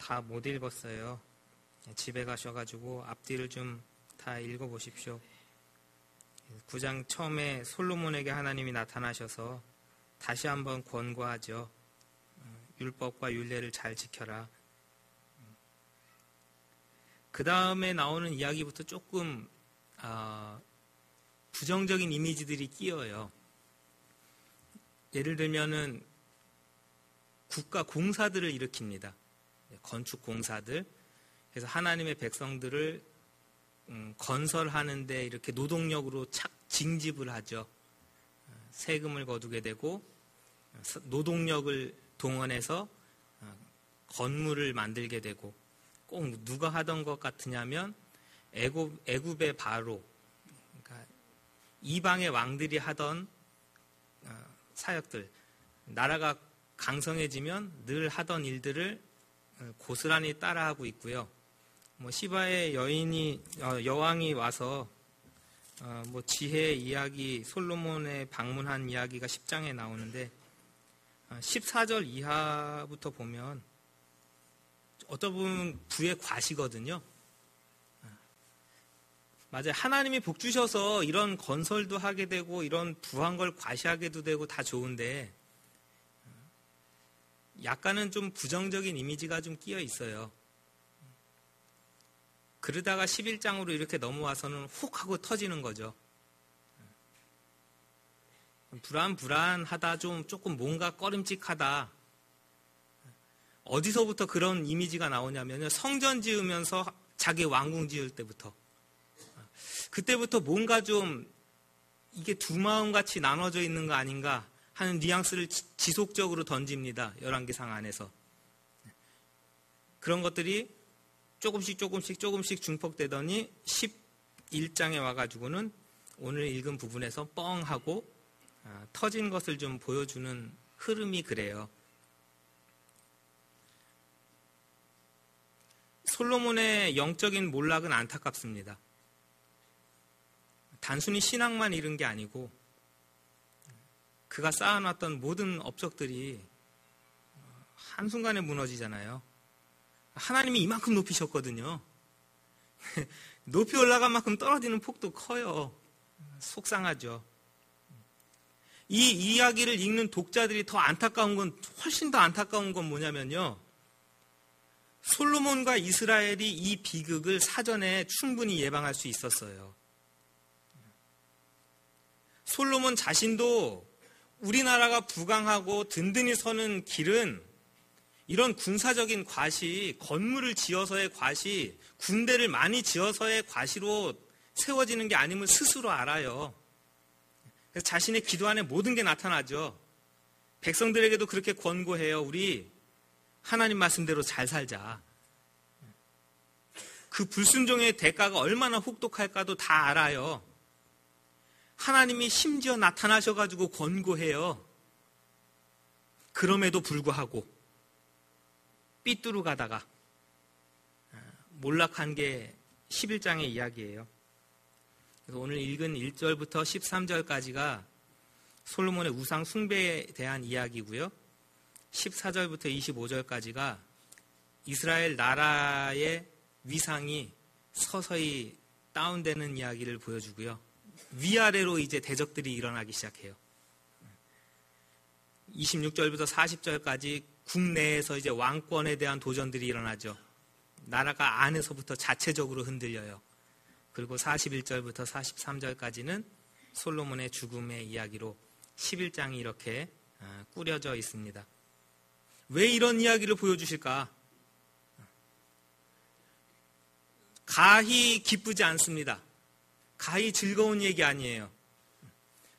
다 못 읽었어요. 집에 가셔가지고 앞뒤를 좀 다 읽어보십시오. 9장 처음에 솔로몬에게 하나님이 나타나셔서 다시 한번 권고하죠. 율법과 율례를 잘 지켜라. 그 다음에 나오는 이야기부터 조금 부정적인 이미지들이 끼어요. 예를 들면은 국가 공사들을 일으킵니다. 건축 공사들. 그래서 하나님의 백성들을 건설하는데 이렇게 노동력으로 징집을 하죠. 세금을 거두게 되고 노동력을 동원해서 건물을 만들게 되고, 꼭 누가 하던 것 같으냐면 애굽의 바로, 그러니까 이방의 왕들이 하던 사역들, 나라가 강성해지면 늘 하던 일들을 고스란히 따라하고 있고요. 시바의 여왕이 와서 지혜 이야기, 솔로몬의 방문한 이야기가 10장에 나오는데 14절 이하부터 보면 어떤 부분 부의 과시거든요. 맞아요. 하나님이 복 주셔서 이런 건설도 하게 되고 이런 부한 걸 과시하게도 되고 다 좋은데 약간은 좀 부정적인 이미지가 좀 끼어 있어요. 그러다가 11장으로 이렇게 넘어와서는 훅 하고 터지는 거죠. 불안하다, 조금 뭔가 꺼림칙하다. 어디서부터 그런 이미지가 나오냐면요. 성전 지으면서 자기 왕궁 지을 때부터. 그때부터 뭔가 좀 이게 두 마음같이 나눠져 있는 거 아닌가 하는 뉘앙스를 지속적으로 던집니다. 열왕기상 안에서. 그런 것들이 조금씩 중폭되더니 11장에 와가지고는 오늘 읽은 부분에서 뻥 하고 터진 것을 좀 보여주는 흐름이 그래요. 솔로몬의 영적인 몰락은 안타깝습니다. 단순히 신앙만 잃은 게 아니고 그가 쌓아놨던 모든 업적들이 한순간에 무너지잖아요. 하나님이 이만큼 높이셨거든요. 높이 올라간 만큼 떨어지는 폭도 커요. 속상하죠. 이 이야기를 읽는 독자들이 훨씬 더 안타까운 건 뭐냐면요. 솔로몬과 이스라엘이 이 비극을 사전에 충분히 예방할 수 있었어요. 솔로몬 자신도 우리나라가 부강하고 든든히 서는 길은 이런 군사적인 과시, 건물을 지어서의 과시, 군대를 많이 지어서의 과시로 세워지는 게 아님을 스스로 알아요. 그래서 자신의 기도 안에 모든 게 나타나죠. 백성들에게도 그렇게 권고해요. 우리 하나님 말씀대로 잘 살자. 그 불순종의 대가가 얼마나 혹독할까도 다 알아요. 하나님이 심지어 나타나셔가지고 권고해요. 그럼에도 불구하고 삐뚤어 가다가 몰락한 게 11장의 이야기예요. 그래서 오늘 읽은 1절부터 13절까지가 솔로몬의 우상 숭배에 대한 이야기고요. 14절부터 25절까지가 이스라엘 나라의 위상이 서서히 다운되는 이야기를 보여주고요. 위아래로 이제 대적들이 일어나기 시작해요. 26절부터 40절까지 국내에서 이제 왕권에 대한 도전들이 일어나죠. 나라가 안에서부터 자체적으로 흔들려요. 그리고 41절부터 43절까지는 솔로몬의 죽음의 이야기로 11장이 이렇게 꾸려져 있습니다. 왜 이런 이야기를 보여주실까? 가히 기쁘지 않습니다. 가히 즐거운 얘기 아니에요.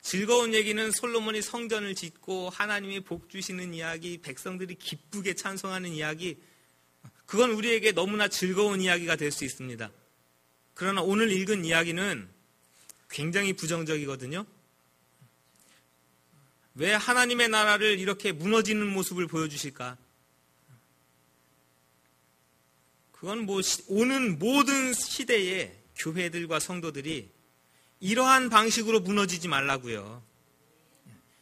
즐거운 얘기는 솔로몬이 성전을 짓고 하나님이 복 주시는 이야기, 백성들이 기쁘게 찬송하는 이야기, 그건 우리에게 너무나 즐거운 이야기가 될 수 있습니다. 그러나 오늘 읽은 이야기는 굉장히 부정적이거든요. 왜 하나님의 나라를 이렇게 무너지는 모습을 보여주실까? 그건 오는 모든 시대에 교회들과 성도들이 이러한 방식으로 무너지지 말라고요.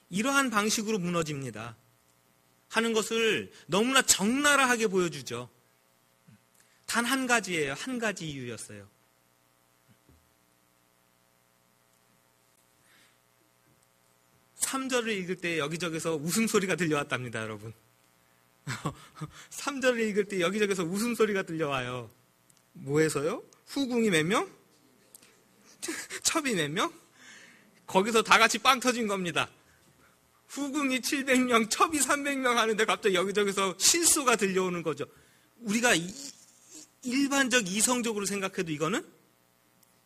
이러한 방식으로 무너집니다 하는 것을 너무나 적나라하게 보여주죠. 단 한 가지예요. 한 가지 이유였어요. 삼 절을 읽을 때 여기저기서 웃음소리가 들려왔답니다, 여러분. 3절을 읽을 때 여기저기서 웃음소리가 들려와요. 뭐해서요? 후궁이 몇 명? 첩이 몇 명? 거기서 다 같이 빵 터진 겁니다. 후궁이 700명, 첩이 300명 하는데 갑자기 여기저기서 실수가 들려오는 거죠. 우리가 일반적 이성적으로 생각해도 이거는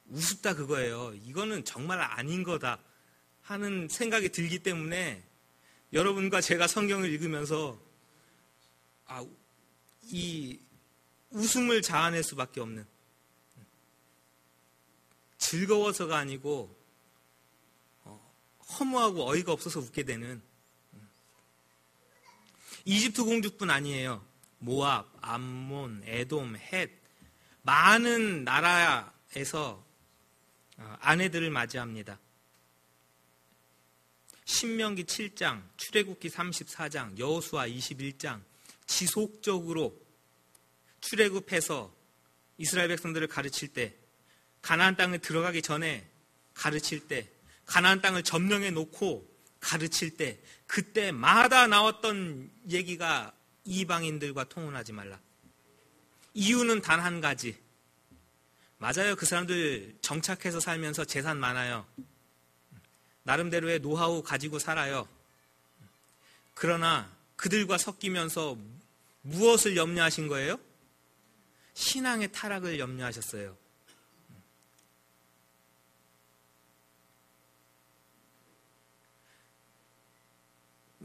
우습다 그거예요. 이거는 정말 아닌 거다 하는 생각이 들기 때문에 여러분과 제가 성경을 읽으면서 이 웃음을 자아낼 수밖에 없는, 즐거워서가 아니고 허무하고 어이가 없어서 웃게 되는, 이집트 공주뿐 아니에요. 모압, 암몬, 에돔, 헷, 많은 나라에서 아내들을 맞이합니다. 신명기 7장, 출애굽기 34장, 여호수아 21장 지속적으로 출애굽해서 이스라엘 백성들을 가르칠 때, 가나안 땅에 들어가기 전에 가르칠 때, 가나안 땅을 점령해 놓고 가르칠 때, 그때마다 나왔던 얘기가 이방인들과 통혼하지 말라. 이유는 단 한 가지. 맞아요. 그 사람들 정착해서 살면서 재산 많아요. 나름대로의 노하우 가지고 살아요. 그러나 그들과 섞이면서 무엇을 염려하신 거예요? 신앙의 타락을 염려하셨어요.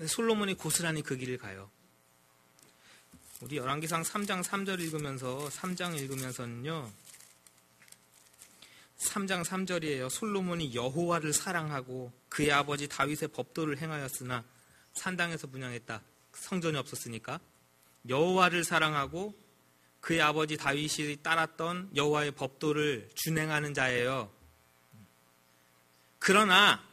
솔로몬이 고스란히 그 길을 가요. 우리 열왕기상 3장 3절 읽으면서 3장 읽으면서는요, 3장 3절이에요. 솔로몬이 여호와를 사랑하고 그의 아버지 다윗의 법도를 행하였으나 산당에서 분향했다. 성전이 없었으니까. 여호와를 사랑하고 그의 아버지 다윗이 따랐던 여호와의 법도를 준행하는 자예요. 그러나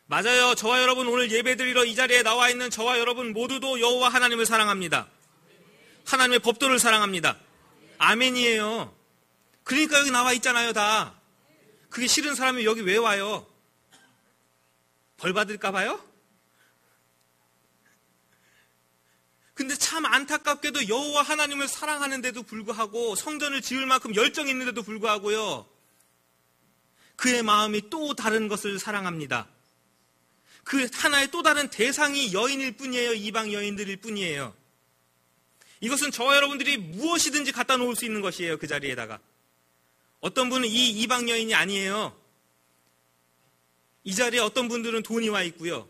맞아요. 저와 여러분 오늘 예배드리러 이 자리에 나와 있는 저와 여러분 모두도 여호와 하나님을 사랑합니다. 하나님의 법도를 사랑합니다. 아멘이에요. 그러니까 여기 나와 있잖아요, 다. 그게 싫은 사람이 여기 왜 와요? 벌 받을까 봐요? 근데 참 안타깝게도 여호와 하나님을 사랑하는데도 불구하고, 성전을 지을 만큼 열정이 있는데도 불구하고요, 그의 마음이 또 다른 것을 사랑합니다. 그 하나의 또 다른 대상이 여인일 뿐이에요. 이방 여인들일 뿐이에요. 이것은 저와 여러분들이 무엇이든지 갖다 놓을 수 있는 것이에요. 그 자리에다가. 어떤 분은 이 이방 여인이 아니에요. 이 자리에 어떤 분들은 돈이 와 있고요.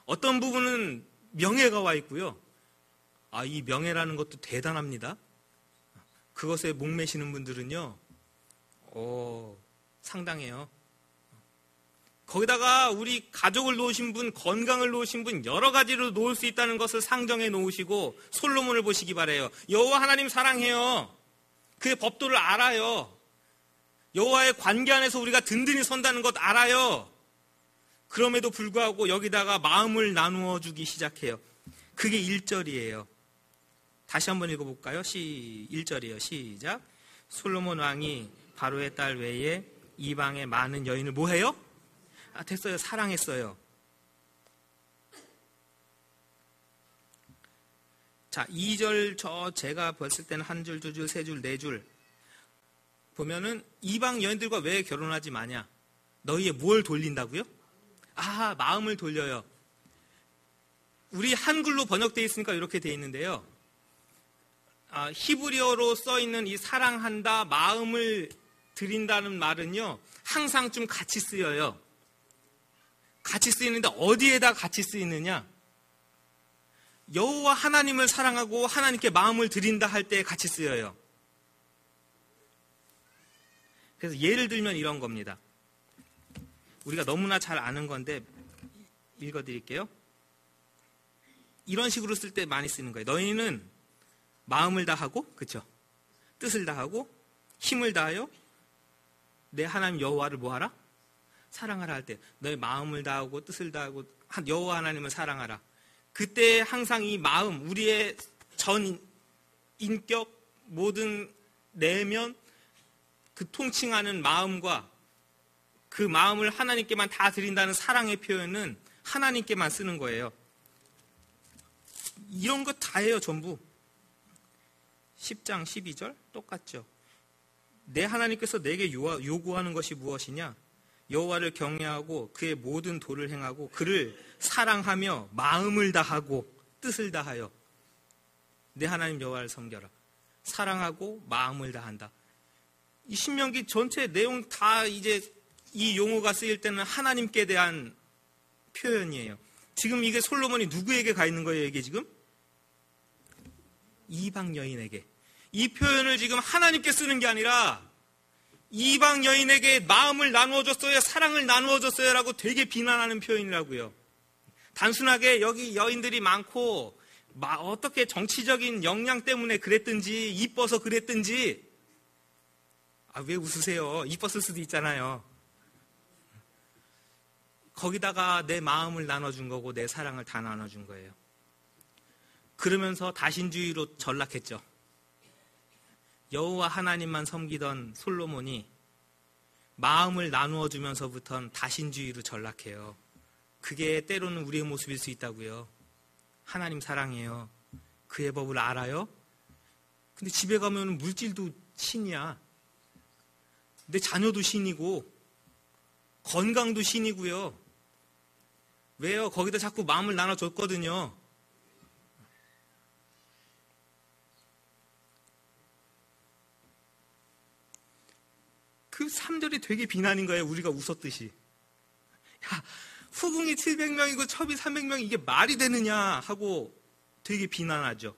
어떤 부분은 명예가 와 있고요. 이 명예라는 것도 대단합니다. 그것에 목매시는 분들은요, 상당해요. 거기다가 우리 가족을 놓으신 분, 건강을 놓으신 분, 여러 가지로 놓을 수 있다는 것을 상정해 놓으시고 솔로몬을 보시기 바라요. 여호와 하나님 사랑해요. 그의 법도를 알아요. 여호와의 관계 안에서 우리가 든든히 선다는 것 알아요. 그럼에도 불구하고 여기다가 마음을 나누어 주기 시작해요. 그게 1절이에요. 다시 한번 읽어볼까요? 1절이에요. 시작. 솔로몬 왕이 바로의 딸 외에 이방의 많은 여인을 뭐해요? 됐어요. 사랑했어요. 자, 2절 제가 봤을 때는 한 줄, 두 줄, 세 줄, 네 줄 보면은 이방 여인들과 왜 결혼하지 마냐? 너희의 뭘 돌린다고요? 마음을 돌려요. 우리 한글로 번역되어 있으니까 이렇게 되어 있는데요. 히브리어로 써 있는 이 사랑한다, 마음을 드린다는 말은요, 항상 좀 같이 쓰여요. 같이 쓰이는데 어디에다 같이 쓰이느냐? 여호와 하나님을 사랑하고 하나님께 마음을 드린다 할 때 같이 쓰여요. 그래서 예를 들면 이런 겁니다. 우리가 너무나 잘 아는 건데 읽어드릴게요. 이런 식으로 쓸 때 많이 쓰는 거예요. 너희는 마음을 다하고, 그렇죠? 뜻을 다하고 힘을 다하여 내 하나님 여호와를 뭐하라? 사랑하라 할 때, 너의 마음을 다하고 뜻을 다하고 여호와 하나님을 사랑하라. 그때 항상 이 마음, 우리의 전 인격, 모든 내면 그 통칭하는 마음과 그 마음을 하나님께만 다 드린다는 사랑의 표현은 하나님께만 쓰는 거예요. 이런 거 다예요, 전부. 10장 12절 똑같죠. 내 하나님께서 내게 요구하는 것이 무엇이냐? 여호와를 경외하고 그의 모든 도를 행하고 그를 사랑하며 마음을 다하고 뜻을 다하여 내 하나님 여호와를 섬겨라. 사랑하고 마음을 다한다. 이 신명기 전체 내용 다 이제 이 용어가 쓰일 때는 하나님께 대한 표현이에요. 지금 이게 솔로몬이 누구에게 가 있는 거예요, 이게 지금? 이방 여인에게. 이 표현을 지금 하나님께 쓰는 게 아니라 이방 여인에게 마음을 나누어줬어요, 사랑을 나누어줬어요 라고 되게 비난하는 표현이라고요. 단순하게 여기 여인들이 많고 어떻게 정치적인 역량 때문에 그랬든지 이뻐서 그랬든지. 왜 웃으세요? 이뻤을 수도 있잖아요. 거기다가 내 마음을 나눠준 거고 내 사랑을 다 나눠준 거예요. 그러면서 다신주의로 전락했죠. 여호와 하나님만 섬기던 솔로몬이 마음을 나누어 주면서부터는 다신주의로 전락해요. 그게 때로는 우리의 모습일 수 있다고요. 하나님 사랑해요. 그의 법을 알아요. 근데 집에 가면 물질도 신이야. 내 자녀도 신이고 건강도 신이고요. 왜요? 거기다 자꾸 마음을 나눠줬거든요. 그 3절이 되게 비난인 거예요. 우리가 웃었듯이. 야, 후궁이 700명이고 첩이 300명 이게 말이 되느냐 하고 되게 비난하죠.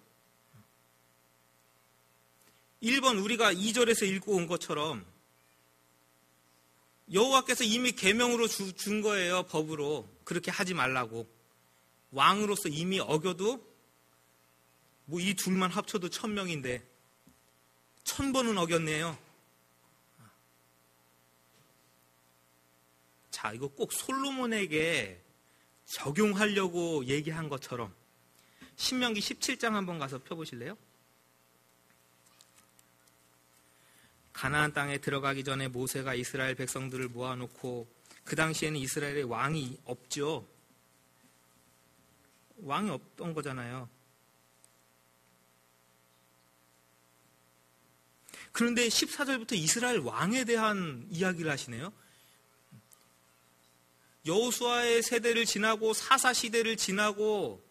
1번 우리가 2절에서 읽고 온 것처럼 여호와께서 이미 계명으로 준 거예요. 법으로. 그렇게 하지 말라고. 왕으로서 이미 어겨도 이 둘만 합쳐도 1000명인데 1000번은 어겼네요. 자, 이거 꼭 솔로몬에게 적용하려고 얘기한 것처럼 신명기 17장 한번 가서 펴보실래요? 가나안 땅에 들어가기 전에 모세가 이스라엘 백성들을 모아놓고 그 당시에는 이스라엘에 왕이 없죠. 왕이 없던 거잖아요. 그런데 14절부터 이스라엘 왕에 대한 이야기를 하시네요. 여호수아의 세대를 지나고 사사 시대를 지나고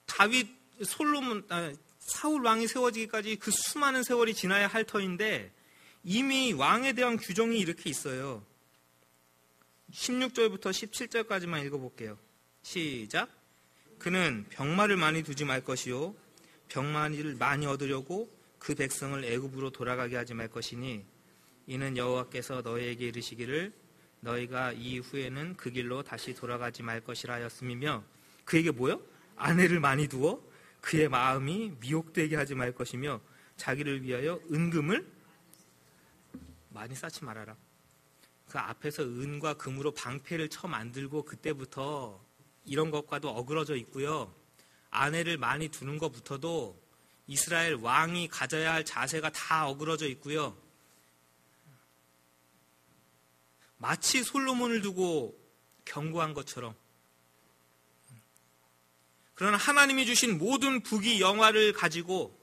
다윗, 솔로몬, 사울 왕이 세워지기까지 그 수많은 세월이 지나야 할 터인데 이미 왕에 대한 규정이 이렇게 있어요. 16절부터 17절까지만 읽어볼게요. 시작. 그는 병마를 많이 두지 말 것이요 병마를 많이 얻으려고 그 백성을 애굽으로 돌아가게 하지 말 것이니 이는 여호와께서 너희에게 이르시기를 너희가 이후에는 그 길로 다시 돌아가지 말 것이라 하였음이며 그에게 뭐요? 아내를 많이 두어 그의 마음이 미혹되게 하지 말 것이며 자기를 위하여 은금을 많이 쌓지 말아라. 그 앞에서 은과 금으로 방패를 쳐 만들고 그때부터 이런 것과도 어그러져 있고요. 아내를 많이 두는 것부터도 이스라엘 왕이 가져야 할 자세가 다 어그러져 있고요. 마치 솔로몬을 두고 경고한 것처럼. 그러나 하나님이 주신 모든 부귀 영화를 가지고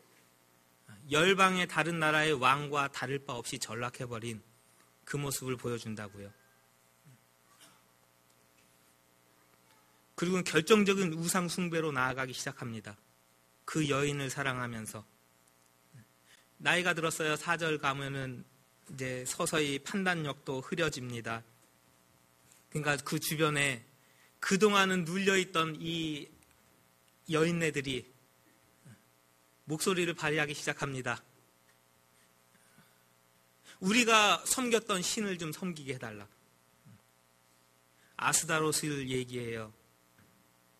열방의 다른 나라의 왕과 다를 바 없이 전락해버린 그 모습을 보여준다고요. 그리고 결정적인 우상 숭배로 나아가기 시작합니다. 그 여인을 사랑하면서. 나이가 들었어요. 4절 가면은 이제 서서히 판단력도 흐려집니다. 그러니까 그 주변에 그동안은 눌려있던 이 여인네들이 목소리를 발휘하기 시작합니다. 우리가 섬겼던 신을 좀 섬기게 해달라. 아스다롯을 얘기해요.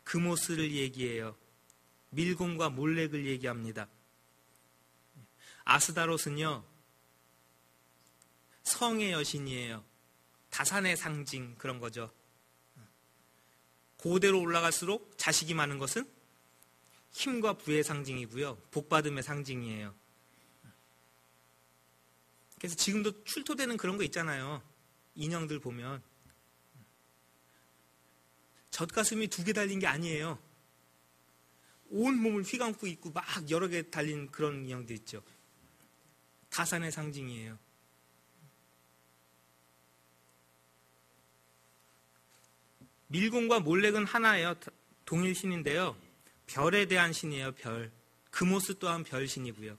그모스를 얘기해요. 밀곰과 몰렉을 얘기합니다. 아스다롯은요, 성의 여신이에요. 다산의 상징, 그런 거죠. 고대로 올라갈수록 자식이 많은 것은 힘과 부의 상징이고요. 복받음의 상징이에요. 그래서 지금도 출토되는 그런 거 있잖아요. 인형들 보면. 젖가슴이 2개 달린 게 아니에요. 온 몸을 휘감고 있고 막 여러 개 달린 그런 인형들 있죠. 다산의 상징이에요. 밀곤과 몰렉은 하나예요. 동일 신인데요. 별에 대한 신이에요. 별. 그모스 또한 별신이고요.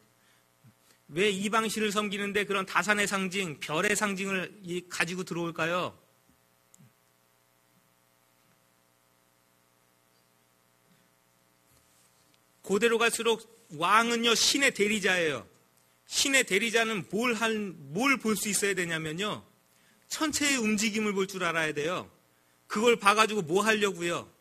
왜 이방신을 섬기는데 그런 다산의 상징, 별의 상징을 가지고 들어올까요? 고대로 갈수록 왕은요, 신의 대리자예요. 신의 대리자는 뭘 볼 수 있어야 되냐면요, 천체의 움직임을 볼 줄 알아야 돼요. 그걸 봐가지고 뭐 하려고요?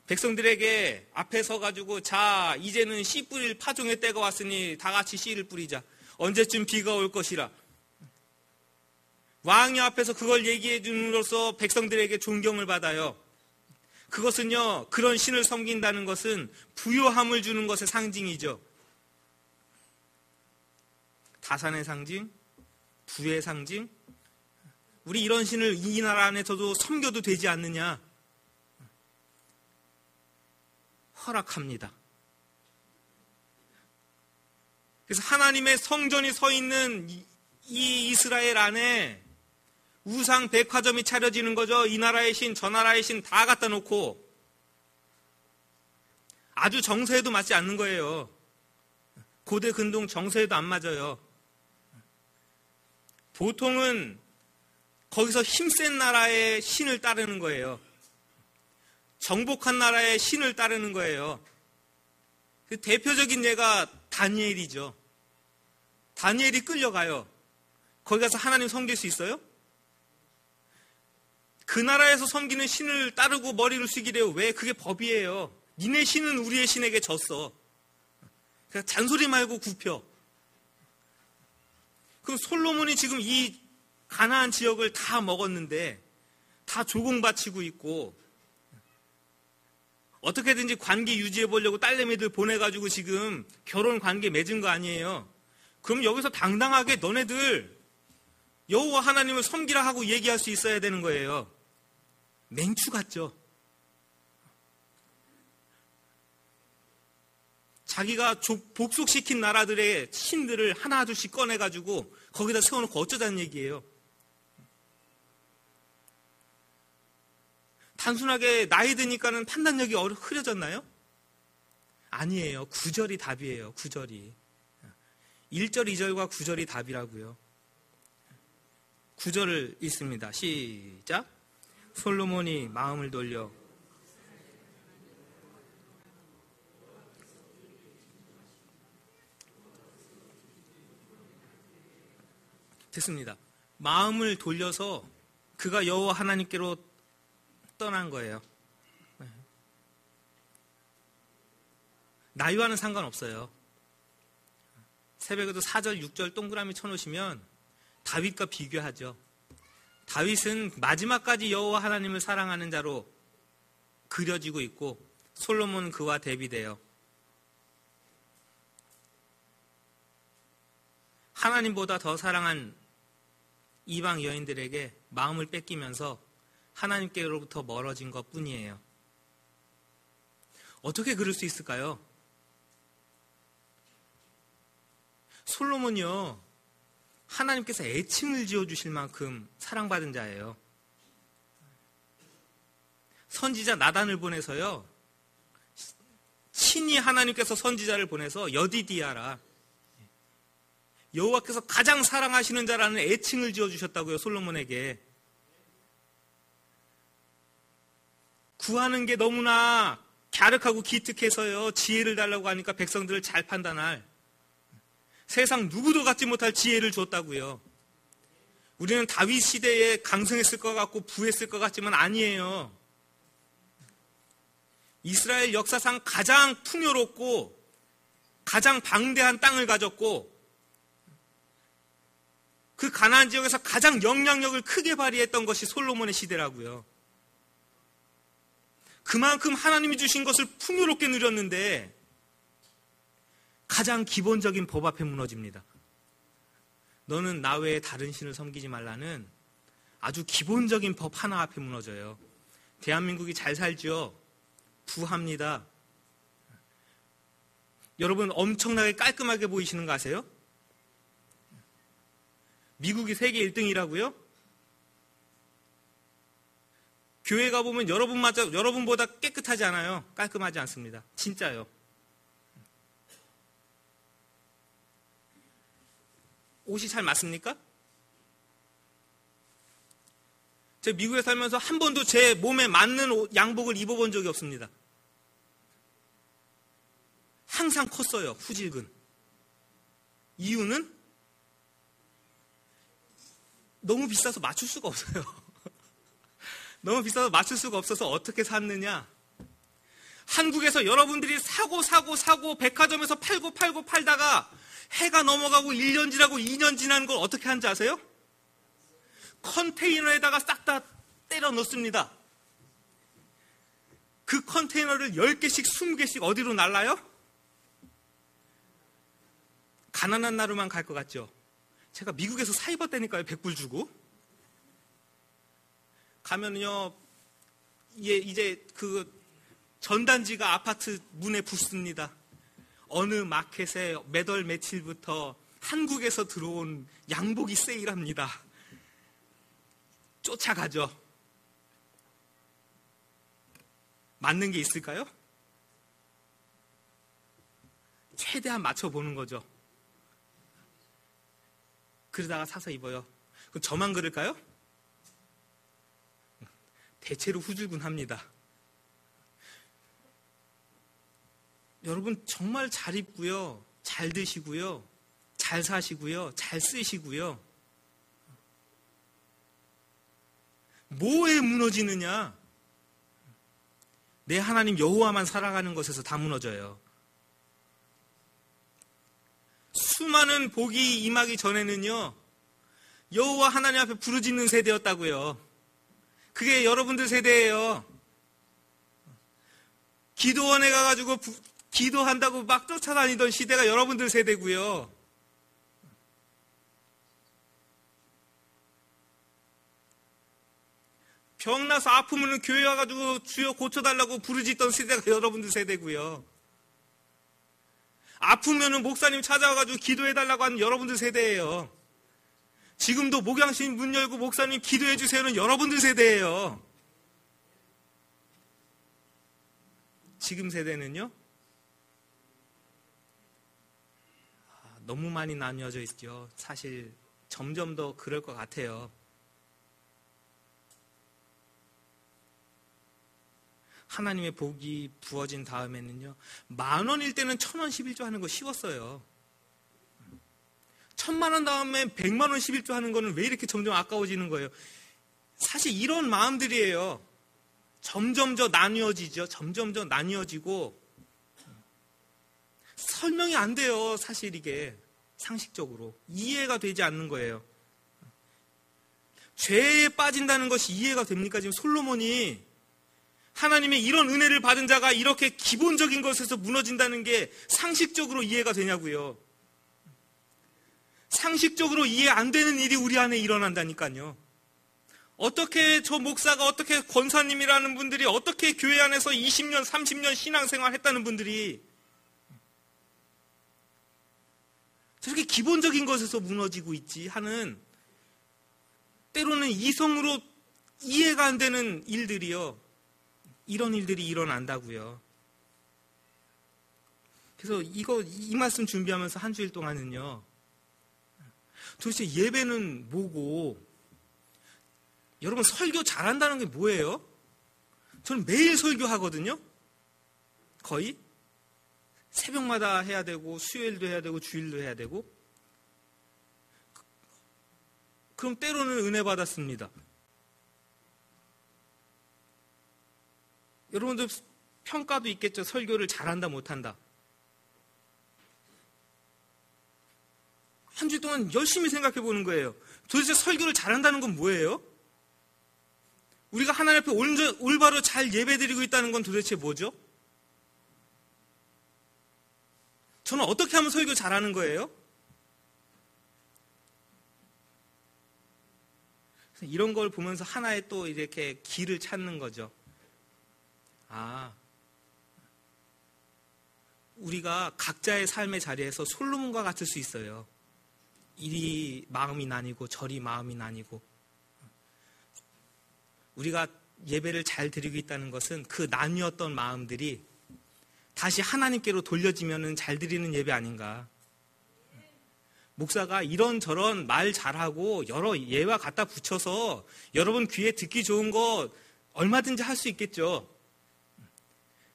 백성들에게 앞에 서가지고, 자, 이제는 씨 뿌릴 파종의 때가 왔으니 다 같이 씨를 뿌리자. 언제쯤 비가 올 것이라. 왕이 앞에서 그걸 얘기해 줌으로써 백성들에게 존경을 받아요. 그것은요, 그런 신을 섬긴다는 것은 부요함을 주는 것의 상징이죠. 다산의 상징, 부의 상징. 우리 이런 신을 이 나라 안에서도 섬겨도 되지 않느냐? 허락합니다. 그래서 하나님의 성전이 서 있는 이 이스라엘 안에 우상 백화점이 차려지는 거죠. 이 나라의 신, 저 나라의 신 다 갖다 놓고 아주 정서에도 맞지 않는 거예요. 고대 근동 정서에도 안 맞아요. 보통은 거기서 힘센 나라의 신을 따르는 거예요. 정복한 나라의 신을 따르는 거예요. 그 대표적인 예가 다니엘이죠. 다니엘이 끌려가요. 거기 가서 하나님 섬길 수 있어요? 그 나라에서 섬기는 신을 따르고 머리를 숙이래요. 왜? 그게 법이에요. 니네 신은 우리의 신에게 졌어. 그러니까 잔소리 말고 굽혀. 그럼 솔로몬이 지금 이 가나안 지역을 다 먹었는데 다 조공바치고 있고 어떻게든지 관계 유지해 보려고 딸내미들 보내가지고 지금 결혼 관계 맺은 거 아니에요. 그럼 여기서 당당하게 너네들 여호와 하나님을 섬기라 하고 얘기할 수 있어야 되는 거예요. 맹추 같죠. 자기가 복속시킨 나라들의 신들을 하나둘씩 꺼내가지고 거기다 세워놓고 어쩌자는 얘기예요. 단순하게 나이 드니까는 판단력이 흐려졌나요? 아니에요. 9절이 답이에요. 9절이. 1절, 2절과 9절이 답이라고요. 9절을 읽습니다. 시작. 솔로몬이 마음을 돌려 됐습니다. 마음을 돌려서 그가 여호와 하나님께로 떠난 거예요. 나이와는 상관없어요. 새벽에도 4절, 6절 동그라미 쳐놓으시면 다윗과 비교하죠. 다윗은 마지막까지 여호와 하나님을 사랑하는 자로 그려지고 있고 솔로몬은 그와 대비돼요. 하나님보다 더 사랑한 이방 여인들에게 마음을 뺏기면서 하나님께로부터 멀어진 것 뿐이에요. 어떻게 그럴 수 있을까요? 솔로몬이요, 하나님께서 애칭을 지어주실 만큼 사랑받은 자예요. 선지자 나단을 보내서요, 친히 하나님께서 선지자를 보내서 여디디아라, 여호와께서 가장 사랑하시는 자라는 애칭을 지어주셨다고요. 솔로몬에게. 구하는 게 너무나 갸륵하고 기특해서요, 지혜를 달라고 하니까 백성들을 잘 판단할, 세상 누구도 갖지 못할 지혜를 줬다고요. 우리는 다윗 시대에 강성했을 것 같고 부했을 것 같지만 아니에요. 이스라엘 역사상 가장 풍요롭고 가장 방대한 땅을 가졌고 그 가나안 지역에서 가장 영향력을 크게 발휘했던 것이 솔로몬의 시대라고요. 그만큼 하나님이 주신 것을 풍요롭게 누렸는데 가장 기본적인 법 앞에 무너집니다. 너는 나 외에 다른 신을 섬기지 말라는 아주 기본적인 법 하나 앞에 무너져요. 대한민국이 잘 살죠? 부합니다. 여러분 엄청나게 깔끔하게 보이시는 거 아세요? 미국이 세계 1등이라고요? 교회 가보면 여러분보다 깨끗하지 않아요. 깔끔하지 않습니다. 진짜요. 옷이 잘 맞습니까? 제가 미국에 살면서 한 번도 제 몸에 맞는 양복을 입어본 적이 없습니다. 항상 컸어요. 후질근. 이유는 너무 비싸서 맞출 수가 없어요. 너무 비싸서 맞출 수가 없어서 어떻게 샀느냐? 한국에서 여러분들이 사고 백화점에서 팔고 팔다가 해가 넘어가고 1년 지나고 2년 지나는 걸 어떻게 하는지 아세요? 컨테이너에다가 싹 다 때려 넣습니다. 그 컨테이너를 10개씩 20개씩 어디로 날라요? 가난한 나루만 갈 것 같죠? 제가 미국에서 사 입었다니까요. 100불 주고. 가면은요, 이제 그 전단지가 아파트 문에 붙습니다. 어느 마켓에 몇 월 며칠부터 한국에서 들어온 양복이 세일합니다. 쫓아가죠. 맞는 게 있을까요? 최대한 맞춰보는 거죠. 그러다가 사서 입어요. 그럼 저만 그럴까요? 대체로 후줄근합니다. 여러분 정말 잘 입고요, 잘 드시고요, 잘 사시고요, 잘 쓰시고요. 뭐에 무너지느냐? 내 하나님 여호와만 살아가는 것에서 다 무너져요. 수많은 복이 임하기 전에는요, 여호와 하나님 앞에 부르짖는 세대였다고요. 그게 여러분들 세대예요. 기도원에 가가지고 기도한다고 막 쫓아다니던 시대가 여러분들 세대고요. 병나서 아프면 교회 와가지고 주여 고쳐달라고 부르짖던 시대가 여러분들 세대고요. 아프면 목사님 찾아와가지고 기도해달라고 하는 여러분들 세대예요. 지금도 목양신 문 열고 목사님 기도해주세요는 여러분들 세대예요. 지금 세대는요, 너무 많이 나뉘어져 있죠. 사실 점점 더 그럴 것 같아요. 하나님의 복이 부어진 다음에는요, 10,000원일 때는 1,000원 11조 하는 거 쉬웠어요. 1,000,000원 다음에 100만원 11조 하는 거는 왜 이렇게 점점 아까워지는 거예요? 사실 이런 마음들이에요. 점점 더 나뉘어지죠. 점점 더 나뉘어지고 설명이 안 돼요. 사실 이게 상식적으로 이해가 되지 않는 거예요. 죄에 빠진다는 것이 이해가 됩니까? 지금 솔로몬이 하나님의 이런 은혜를 받은 자가 이렇게 기본적인 것에서 무너진다는 게 상식적으로 이해가 되냐고요. 상식적으로 이해 안 되는 일이 우리 안에 일어난다니까요. 어떻게 저 목사가, 어떻게 권사님이라는 분들이, 어떻게 교회 안에서 20년, 30년 신앙생활 했다는 분들이 저렇게 기본적인 것에서 무너지고 있지 하는, 때로는 이성으로 이해가 안 되는 일들이요, 이런 일들이 일어난다고요. 그래서 이 말씀 준비하면서 한 주일 동안은요, 도대체 예배는 뭐고, 여러분 설교 잘한다는 게 뭐예요? 저는 매일 설교하거든요. 거의 새벽마다 해야 되고, 수요일도 해야 되고, 주일도 해야 되고. 그럼 때로는 은혜 받았습니다. 여러분들 평가도 있겠죠. 설교를 잘한다 못한다. 한 주 동안 열심히 생각해 보는 거예요. 도대체 설교를 잘한다는 건 뭐예요? 우리가 하나님 앞에 올바로 잘 예배드리고 있다는 건 도대체 뭐죠? 저는 어떻게 하면 설교 잘하는 거예요? 이런 걸 보면서 하나의 또 이렇게 길을 찾는 거죠. 우리가 각자의 삶의 자리에서 솔로몬과 같을 수 있어요. 이리 마음이 나뉘고 저리 마음이 나뉘고. 우리가 예배를 잘 드리고 있다는 것은 그 나뉘었던 마음들이 다시 하나님께로 돌려지면 잘 드리는 예배 아닌가. 목사가 이런저런 말 잘하고 여러 예와 갖다 붙여서 여러분 귀에 듣기 좋은 거 얼마든지 할 수 있겠죠.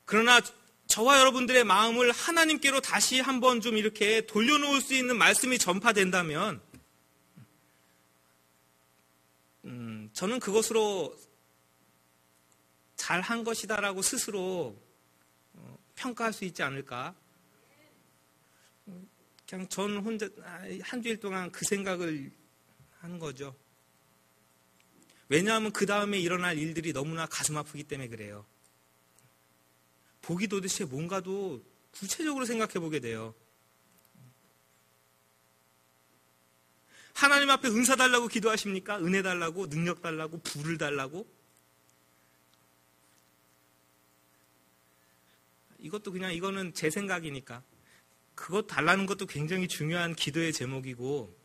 그러나 저와 여러분들의 마음을 하나님께로 다시 한번 좀 이렇게 돌려놓을 수 있는 말씀이 전파된다면 저는 그것으로 잘한 것이다라고 스스로 평가할 수 있지 않을까. 그냥 전 혼자 한 주일 동안 그 생각을 한 거죠. 왜냐하면 그 다음에 일어날 일들이 너무나 가슴 아프기 때문에 그래요. 복이 도대체 뭔가도 구체적으로 생각해 보게 돼요. 하나님 앞에 은사 달라고 기도하십니까? 은혜 달라고, 능력 달라고, 부를 달라고? 이것도 그냥 이거는 제 생각이니까. 그것 달라는 것도 굉장히 중요한 기도의 제목이고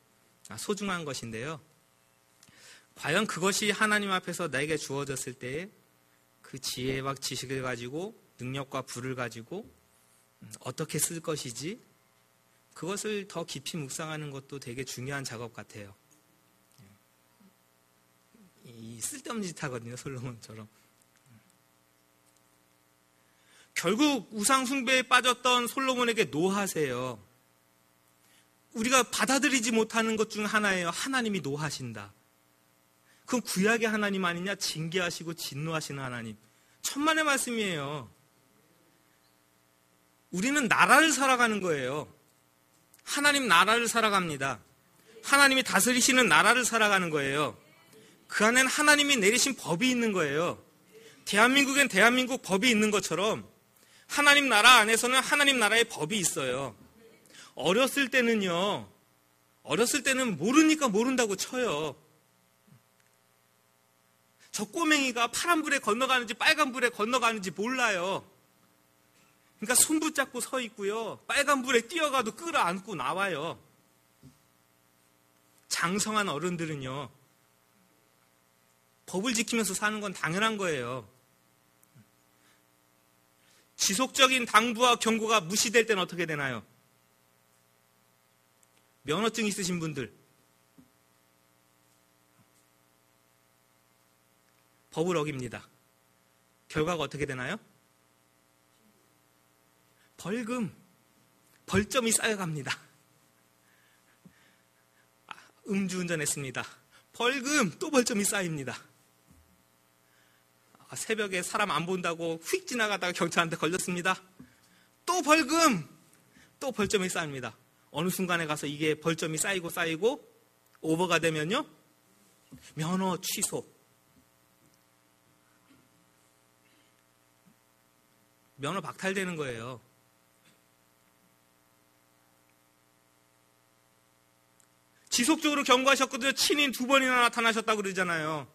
소중한 것인데요. 과연 그것이 하나님 앞에서 나에게 주어졌을 때 그 지혜와 지식을 가지고 능력과 부를 가지고 어떻게 쓸 것이지? 그것을 더 깊이 묵상하는 것도 되게 중요한 작업 같아요. 이 쓸데없는 짓 하거든요, 솔로몬처럼. 결국 우상 숭배에 빠졌던 솔로몬에게 노하세요. 우리가 받아들이지 못하는 것 중 하나예요. 하나님이 노하신다. 그건 구약의 하나님 아니냐? 징계하시고 진노하시는 하나님. 천만의 말씀이에요. 우리는 나라를 살아가는 거예요. 하나님 나라를 살아갑니다. 하나님이 다스리시는 나라를 살아가는 거예요. 그 안에는 하나님이 내리신 법이 있는 거예요. 대한민국엔 대한민국 법이 있는 것처럼 하나님 나라 안에서는 하나님 나라의 법이 있어요. 어렸을 때는 모르니까 모른다고 쳐요. 저 꼬맹이가 파란불에 건너가는지 빨간불에 건너가는지 몰라요. 그러니까 손 붙잡고 서 있고요. 빨간불에 뛰어가도 끌어안고 나와요. 장성한 어른들은요. 법을 지키면서 사는 건 당연한 거예요. 지속적인 당부와 경고가 무시될 때는 어떻게 되나요? 면허증 있으신 분들, 법을 어깁니다. 결과가 어떻게 되나요? 벌점이 쌓여갑니다. 음주운전했습니다. 벌금, 또 벌점이 쌓입니다. 새벽에 사람 안 본다고 휙 지나가다가 경찰한테 걸렸습니다. 또 벌금, 또 벌점이 쌓입니다. 어느 순간에 가서 이게 벌점이 쌓이고 오버가 되면요, 면허 취소. 면허 박탈되는 거예요. 지속적으로 경고하셨거든요. 친인 2번이나 나타나셨다고 그러잖아요.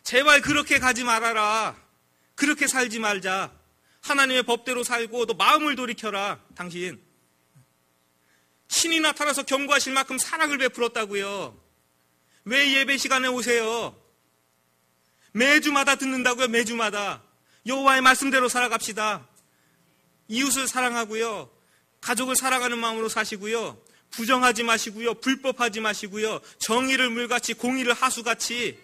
제발 그렇게 가지 말아라. 그렇게 살지 말자. 하나님의 법대로 살고 너 마음을 돌이켜라. 당신 신이 나타나서 경고하실 만큼 사랑을 베풀었다고요. 왜 예배 시간에 오세요? 매주마다 듣는다고요. 매주마다. 여호와의 말씀대로 살아갑시다. 이웃을 사랑하고요. 가족을 사랑하는 마음으로 사시고요. 부정하지 마시고요. 불법하지 마시고요. 정의를 물같이 공의를 하수같이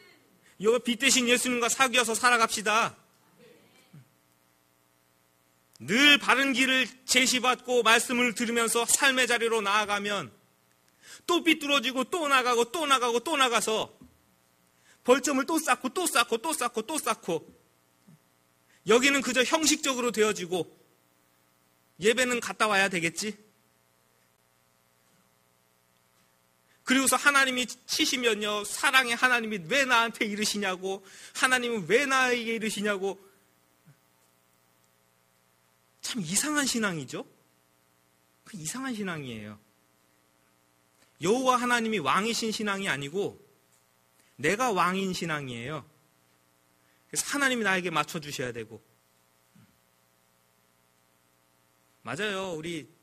빛 대신 예수님과 사귀어서 살아갑시다. 늘 바른 길을 제시받고 말씀을 들으면서 삶의 자리로 나아가면 또 삐뚤어지고 또 나가고 또 나가고 또 나가서 벌점을 또 쌓고 또 쌓고 또 쌓고 또 쌓고 여기는 그저 형식적으로 되어지고 예배는 갔다 와야 되겠지? 그리고서 하나님이 치시면요, 사랑의 하나님이 왜 나한테 이러시냐고, 하나님은 왜 나에게 이러시냐고. 참 이상한 신앙이죠. 그 이상한 신앙이에요. 여호와 하나님이 왕이신 신앙이 아니고 내가 왕인 신앙이에요. 그래서 하나님이 나에게 맞춰주셔야 되고. 맞아요. 우리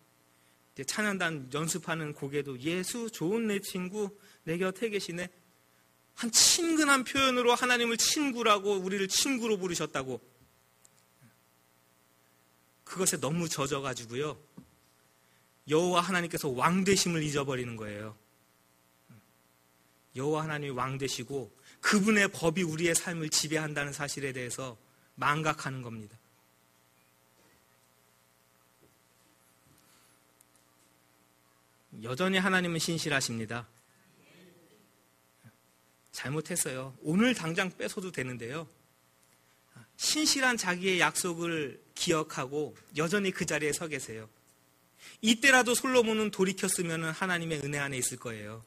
찬양단 연습하는 곡에도 예수 좋은 내 친구 내 곁에 계시네. 한 친근한 표현으로 하나님을 친구라고, 우리를 친구로 부르셨다고. 그것에 너무 젖어가지고요, 여호와 하나님께서 왕 되심을 잊어버리는 거예요. 여호와 하나님이 왕 되시고 그분의 법이 우리의 삶을 지배한다는 사실에 대해서 망각하는 겁니다. 여전히 하나님은 신실하십니다. 잘못했어요. 오늘 당장 뺏어도 되는데요, 신실한 자기의 약속을 기억하고 여전히 그 자리에 서 계세요. 이때라도 솔로몬은 돌이켰으면 하나님의 은혜 안에 있을 거예요.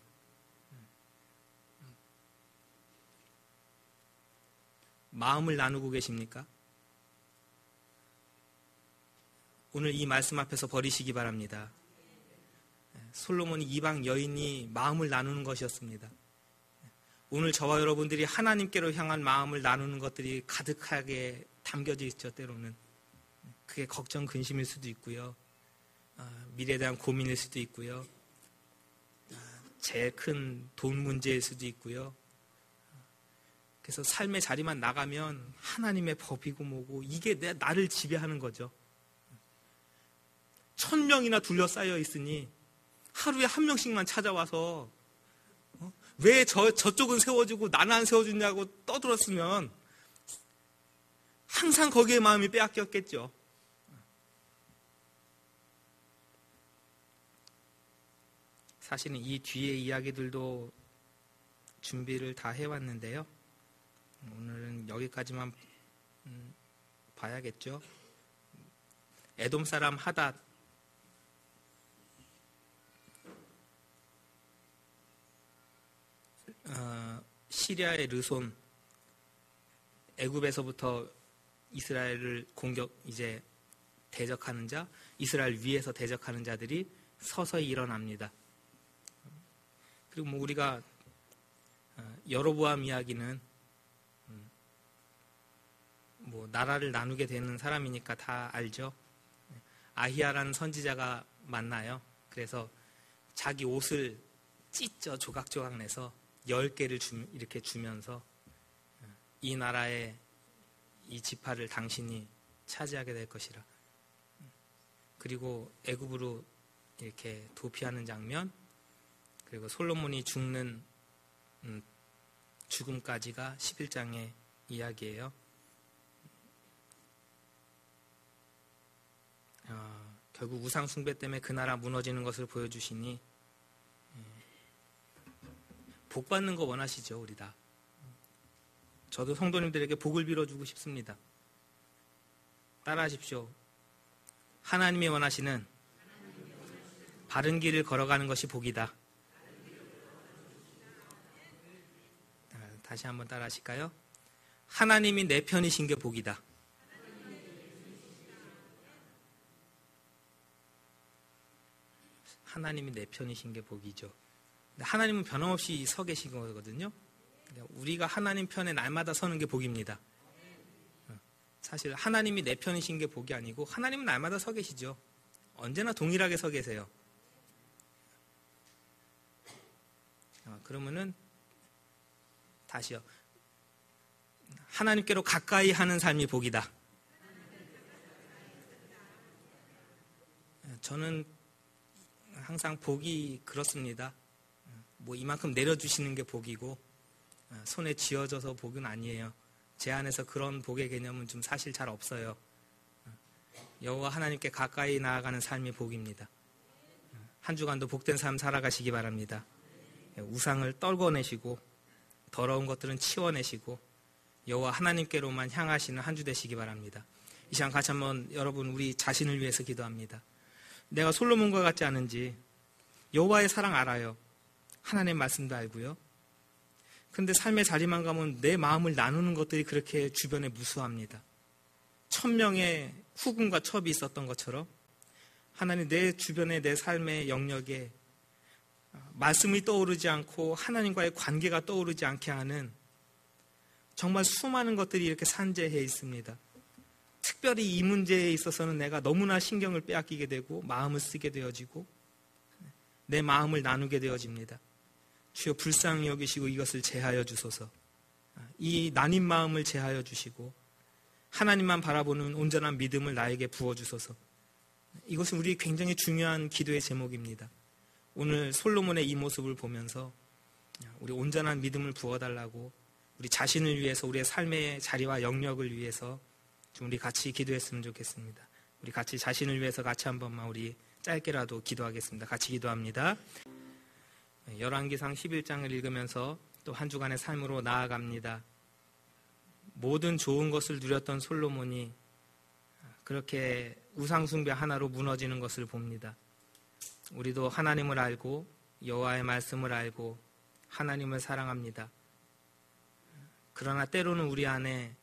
마음을 나누고 계십니까? 오늘 이 말씀 앞에서 버리시기 바랍니다. 솔로몬이 이방 여인이 마음을 나누는 것이었습니다. 오늘 저와 여러분들이 하나님께로 향한 마음을 나누는 것들이 가득하게 담겨져 있죠. 때로는 그게 걱정, 근심일 수도 있고요, 미래에 대한 고민일 수도 있고요, 제일 큰 돈 문제일 수도 있고요. 그래서 삶의 자리만 나가면 하나님의 법이고 뭐고 이게 나를 지배하는 거죠. 1000명이나 둘러싸여 있으니 하루에 한 명씩만 찾아와서 왜 저쪽은 세워주고 나는 안 세워주냐고 떠들었으면 항상 거기에 마음이 빼앗겼겠죠. 사실은 이 뒤에 이야기들도 준비를 다 해왔는데요, 오늘은 여기까지만 봐야겠죠. 에돔 사람 하닷, 시리아의 르손, 애굽에서부터 이스라엘을 이제 대적하는 자, 이스라엘 위에서 대적하는 자들이 서서히 일어납니다. 그리고 뭐 우리가 여로보암 이야기는 뭐 나라를 나누게 되는 사람이니까 다 알죠. 아히야라는 선지자가 만나요. 그래서 자기 옷을 찢죠. 조각조각 내서 10개를 이렇게 주면서 이 나라의 이 지파를 당신이 차지하게 될 것이라. 그리고 애굽으로 이렇게 도피하는 장면, 그리고 솔로몬이 죽는 죽음까지가 11장의 이야기예요. 결국 우상 숭배 때문에 그 나라 무너지는 것을 보여주시니 복 받는 거 원하시죠, 우리 다. 저도 성도님들에게 복을 빌어주고 싶습니다. 따라하십시오. 하나님이 원하시는 바른 길을 걸어가는 것이 복이다. 다시 한번 따라하실까요? 하나님이 내 편이신 게 복이다. 하나님이 내 편이신 게 복이죠. 하나님은 변함없이 서 계신 거거든요. 우리가 하나님 편에 날마다 서는 게 복입니다. 사실 하나님이 내 편이신 게 복이 아니고 하나님은 날마다 서 계시죠. 언제나 동일하게 서 계세요. 그러면은 다시요. 하나님께로 가까이 하는 삶이 복이다. 저는 항상 복이 그렇습니다. 뭐 이만큼 내려주시는 게 복이고 손에 쥐어져서 복은 아니에요. 제 안에서 그런 복의 개념은 좀 사실 잘 없어요. 여호와 하나님께 가까이 나아가는 삶이 복입니다. 한 주간도 복된 삶 살아가시기 바랍니다. 우상을 떨궈내시고 더러운 것들은 치워내시고 여호와 하나님께로만 향하시는 한 주 되시기 바랍니다. 이 시간 같이 한번 여러분 우리 자신을 위해서 기도합니다. 내가 솔로몬과 같지 않은지, 여호와의 사랑 알아요. 하나님의 말씀도 알고요. 그런데 삶의 자리만 가면 내 마음을 나누는 것들이 그렇게 주변에 무수합니다. 1000명의 후궁과 첩이 있었던 것처럼 하나님 내 주변에 내 삶의 영역에 말씀이 떠오르지 않고 하나님과의 관계가 떠오르지 않게 하는 정말 수많은 것들이 이렇게 산재해 있습니다. 특별히 이 문제에 있어서는 내가 너무나 신경을 빼앗기게 되고 마음을 쓰게 되어지고 내 마음을 나누게 되어집니다. 주여 불쌍히 여기시고 이것을 제하여 주소서. 이 나뉜 마음을 제하여 주시고 하나님만 바라보는 온전한 믿음을 나에게 부어주소서. 이것은 우리 굉장히 중요한 기도의 제목입니다. 오늘 솔로몬의 이 모습을 보면서 우리 온전한 믿음을 부어달라고 우리 자신을 위해서 우리의 삶의 자리와 영역을 위해서 좀 우리 같이 기도했으면 좋겠습니다. 우리 같이 자신을 위해서 같이 한 번만 우리 짧게라도 기도하겠습니다. 같이 기도합니다. 열왕기상 11장을 읽으면서 또 한 주간의 삶으로 나아갑니다. 모든 좋은 것을 누렸던 솔로몬이 그렇게 우상숭배 하나로 무너지는 것을 봅니다. 우리도 하나님을 알고 여호와의 말씀을 알고 하나님을 사랑합니다. 그러나 때로는 우리 안에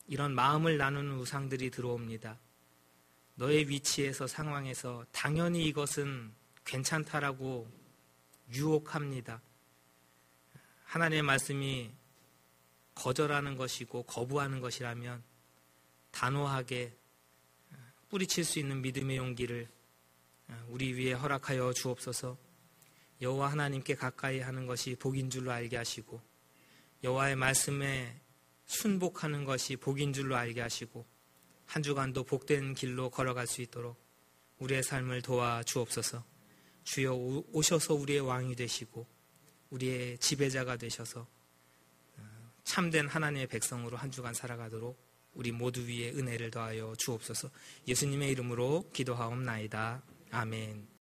이런 마음을 나누는 우상들이 들어옵니다. 너의 위치에서 상황에서 당연히 이것은 괜찮다라고 유혹합니다. 하나님의 말씀이 거절하는 것이고 거부하는 것이라면 단호하게 뿌리칠 수 있는 믿음의 용기를 우리 위에 허락하여 주옵소서. 여호와 하나님께 가까이 하는 것이 복인 줄로 알게 하시고 여호와의 말씀에 순복하는 것이 복인 줄로 알게 하시고 한 주간도 복된 길로 걸어갈 수 있도록 우리의 삶을 도와 주옵소서. 주여 오셔서 우리의 왕이 되시고 우리의 지배자가 되셔서 참된 하나님의 백성으로 한 주간 살아가도록 우리 모두 위에 은혜를 더하여 주옵소서. 예수님의 이름으로 기도하옵나이다. 아멘.